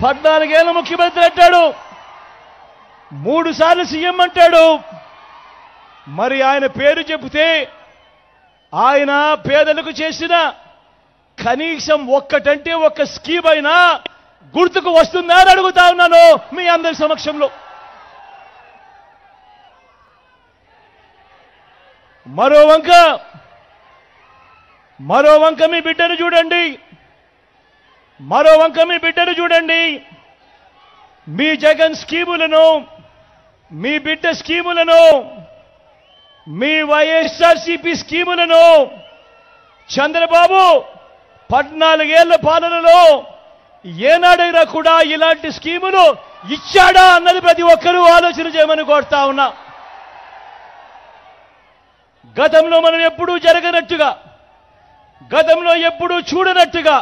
14 ఏళ్ల ముఖ్యమంత్రి అంటాడు, 3 సార్లు సీఎం అంటాడు. మరి ఆయన పేరు చెబితే ఆయన పేదలకు చేసిన కనీసం ఒక్కటంటే ఒక్క స్కీమ్ అయినా గుర్తుకు వస్తుందా అని అడుగుతా ఉన్నాను మీ అందరి సమక్షంలో. మరో వంక మీ బిడ్డను చూడండి, మీ జగన్ స్కీములను, మీ బిడ్డ స్కీములను, మీ వైఎస్ఆర్సీపీ స్కీములను చంద్రబాబు 14 ఏళ్ల పాలనలో ఏనాడైనా కూడా ఇలాంటి స్కీములు ఇచ్చాడా అన్నది ప్రతి ఒక్కరూ ఆలోచన చేయమని కోరుతా ఉన్నా. గతంలో మనం ఎప్పుడూ జరగనట్టుగా, గతంలో ఎప్పుడూ చూడనట్టుగా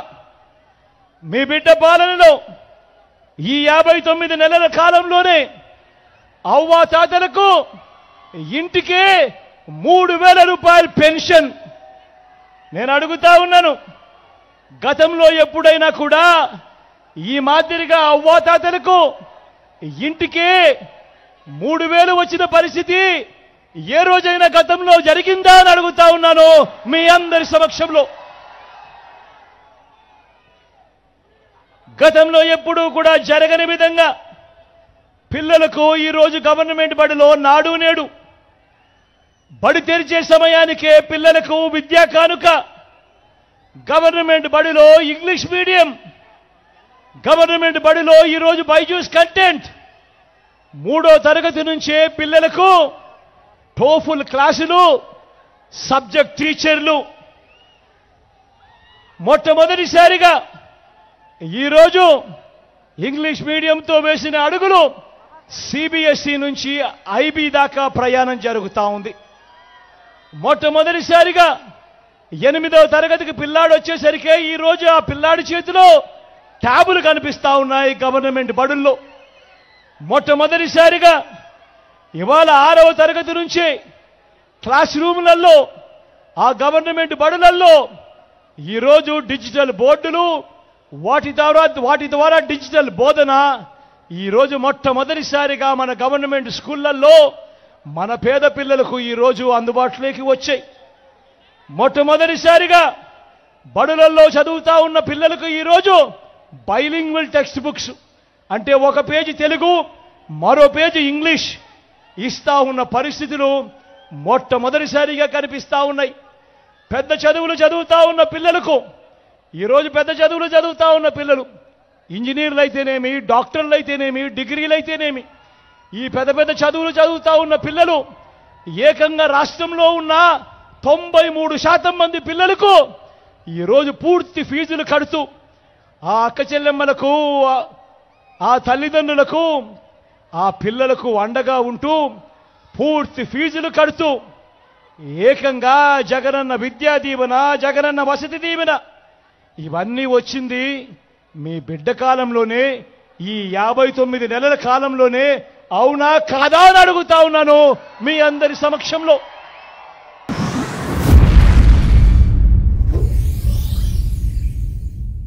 మీ బిడ్డ పాలనలో ఈ 59 నెలల కాలంలోనే అవ్వాతాతలకు ఇంటికే 3,000 రూపాయల పెన్షన్. నేను అడుగుతా ఉన్నాను, గతంలో ఎప్పుడైనా కూడా ఈ మాదిరిగా అవ్వాతాతలకు ఇంటికే 3,000 వచ్చిన పరిస్థితి ఏ రోజైనా గతంలో జరిగిందా అని అడుగుతా ఉన్నాను మీ అందరి సమక్షంలో. గతంలో ఎప్పుడూ కూడా జరగని విధంగా పిల్లలకు ఈరోజు గవర్నమెంట్ బడిలో నాడు నేడు బడి తెరిచే సమయానికే పిల్లలకు విద్యా కానుక, గవర్నమెంట్ బడిలో ఇంగ్లీష్ మీడియం, గవర్నమెంట్ బడిలో ఈరోజు బైజూస్ కంటెంట్, 3వ తరగతి నుంచే పిల్లలకు టోఫుల్ క్లాసులు, సబ్జెక్ట్ టీచర్లు. మొట్టమొదటిసారిగా ఈరోజు ఇంగ్లీష్ మీడియంతో వేసిన అడుగులు సిబిఎస్ఈ నుంచి ఐబీ దాకా ప్రయాణం జరుగుతూ ఉంది. మొట్టమొదటిసారిగా 8వ తరగతికి పిల్లాడు వచ్చేసరికి ఈరోజు ఆ పిల్లాడి చేతిలో ట్యాబులు కనిపిస్తా ఉన్నాయి గవర్నమెంట్ బడుల్లో. మొట్టమొదటిసారిగా ఇవాళ 6వ తరగతి నుంచి క్లాస్ రూములలో, ఆ గవర్నమెంట్ బడులలో ఈరోజు డిజిటల్ బోర్డులు, వాటి ద్వారా డిజిటల్ బోధన ఈరోజు మొట్టమొదటిసారిగా మన గవర్నమెంట్ స్కూళ్లలో మన పేద పిల్లలకు ఈరోజు అందుబాటులోకి వచ్చాయి. మొట్టమొదటిసారిగా బడులలో చదువుతా ఉన్న పిల్లలకు ఈరోజు బైలింగ్వల్ టెక్స్ట్ బుక్స్, అంటే ఒక పేజీ తెలుగు, మరో పేజీ ఇంగ్లీష్ ఇస్తా ఉన్న పరిస్థితులు మొట్టమొదటిసారిగా కనిపిస్తా ఉన్నాయి. పెద్ద చదువులు చదువుతా ఉన్న పిల్లలకు ఈరోజు చదువుతా ఉన్న పిల్లలు ఇంజనీర్లు అయితేనేమి, డాక్టర్లు అయితేనేమి, డిగ్రీలు అయితేనేమి, ఈ పెద్ద చదువులు చదువుతా ఉన్న పిల్లలు ఏకంగా రాష్ట్రంలో ఉన్న 93% మంది పిల్లలకు ఈరోజు పూర్తి ఫీజులు కడుతూ ఆ అక్క చెల్లెమ్మలకు, ఆ తల్లిదండ్రులకు, ఆ పిల్లలకు అండగా ఉంటూ పూర్తి ఫీజులు కడుతూ ఏకంగా జగనన్న విద్యా దీవెన, జగనన్న వసతి దీవెన ఇవన్నీ వచ్చింది మీ బిడ్డ కాలంలోనే, ఈ 59 నెలల కాలంలోనే. అవునా కాదా అని అడుగుతా ఉన్నాను మీ అందరి సమక్షంలో.